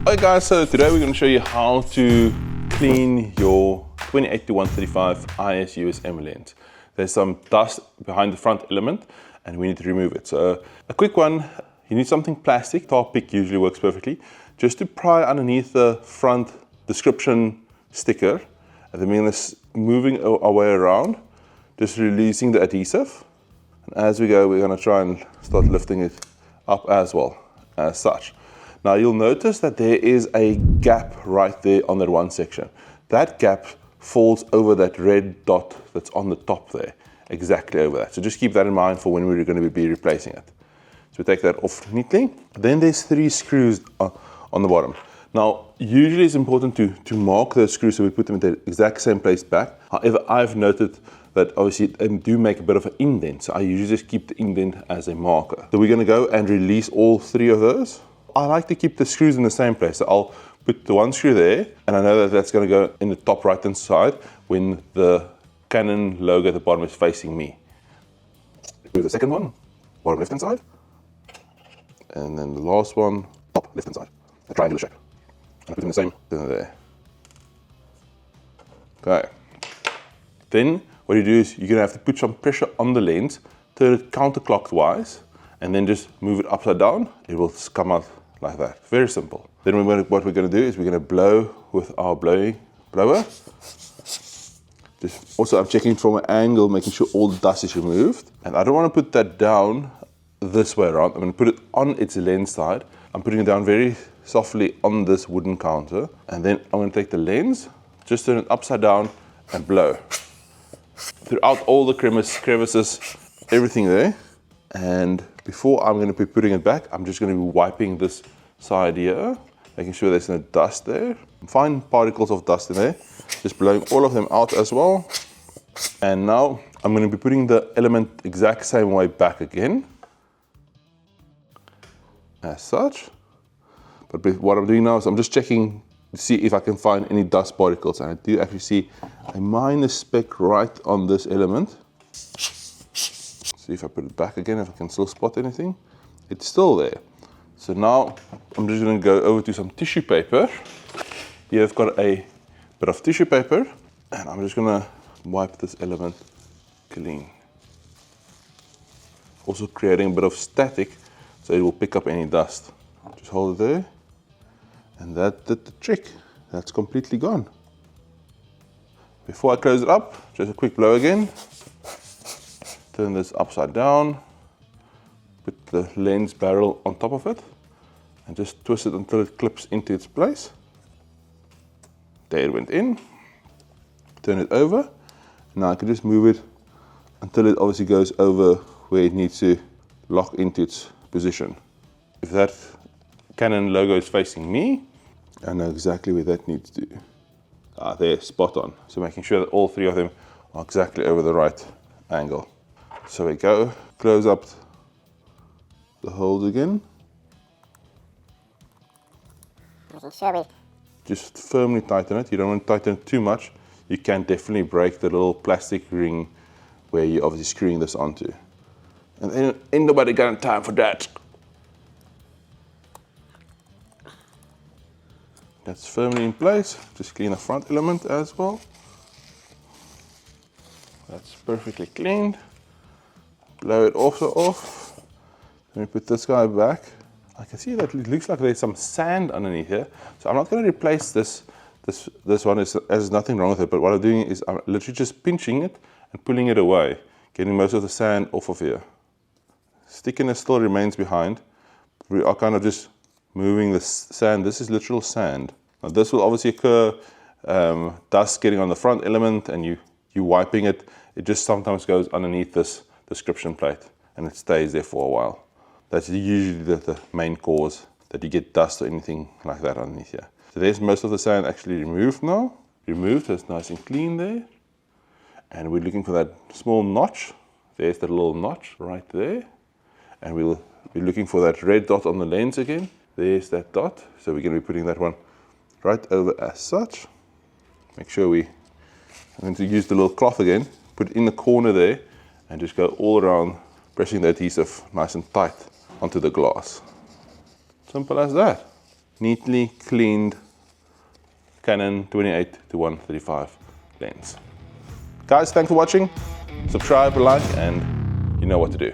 Hi guys, so today we're going to show you how to clean your 28-135 IS USM lens. There's some dust behind the front element and we need to remove it. So a quick one, you need something plastic, tar pick usually works perfectly, just to pry underneath the front description sticker, and then we're going to moving our way around, just releasing the adhesive. And as we go, we're going to try and start lifting it up as well, as such. Now you'll notice that there is a gap right there on that one section. That gap falls over that red dot that's on the top there, exactly over that. So just keep that in mind for when we're going to be replacing it. So we take that off neatly. Then there's 3 screws on the bottom. Now usually it's important to mark those screws so we put them in the exact same place back. However, I've noted that obviously they do make a bit of an indent, so I usually just keep the indent as a marker. So we're going to go and release all 3 of those. I like to keep the screws in the same place, so I'll put the one screw there, and I know that that's going to go in the top right hand side when the Canon logo at the bottom is facing me. Move the second one, bottom left hand side, and then the last one, top left hand side, a triangular shape. And I put them in the same there. Okay. Then what you do is you're going to have to put some pressure on the lens, turn it counterclockwise, and then just move it upside down. It will come out like that. Very simple. Then what we're going to do is we're going to blow with our blower. Just also I'm checking from an angle, making sure all the dust is removed. And I don't want to put that down this way around. I'm going to put it on its lens side. I'm putting it down very softly on this wooden counter. And then I'm going to take the lens, just turn it upside down and blow. Throughout all the crevices, everything there. And before I'm going to be putting it back, I'm just going to be wiping this side here, making sure there's no dust there. Fine particles of dust in there. Just blowing all of them out as well. And now I'm going to be putting the element exact same way back again, as such. But what I'm doing now is I'm just checking to see if I can find any dust particles. And I do actually see a minor speck right on this element. See if I put it back again, if I can still spot anything. It's still there. So now I'm just going to go over to some tissue paper. Here I've got a bit of tissue paper, and I'm just going to wipe this element clean. Also creating a bit of static so it will pick up any dust. Just hold it there, and that did the trick. That's completely gone. Before I close it up, just a quick blow again. Turn this upside down, put the lens barrel on top of it, and just twist it until it clips into its place. There it went in. Turn it over. Now I can just move it until it obviously goes over where it needs to lock into its position. If that Canon logo is facing me, I know exactly where that needs to. There, spot on. So making sure that all 3 of them are exactly over the right angle. So we go, close up the holes again. Just firmly tighten it. You don't want to tighten it too much. You can definitely break the little plastic ring where you're obviously screwing this onto. And then ain't nobody got time for that. That's firmly in place. Just clean the front element as well. That's perfectly cleaned. Blow it also off. Let me put this guy back. I can see that it looks like there's some sand underneath here. So I'm not going to replace this one. There's nothing wrong with it. But what I'm doing is I'm literally just pinching it and pulling it away, getting most of the sand off of here. Stickiness still remains behind. We are kind of just moving the sand. This is literal sand. Now this will obviously occur, dust getting on the front element and you wiping it. It just sometimes goes underneath this description plate and it stays there for a while. That's usually the main cause, that you get dust or anything like that underneath here. So there's most of the sand actually removed now. Removed, so it's nice and clean there. And we're looking for that small notch. There's the little notch right there. And we'll be looking for that red dot on the lens again. There's that dot. So we're going to be putting that one right over as such. Make sure I'm going to use the little cloth again, put it in the corner there, and just go all around, pressing the adhesive nice and tight onto the glass. Simple as that. neatly cleaned Canon 28-135 lens. Guys, thanks for watching. Subscribe, like, and you know what to do.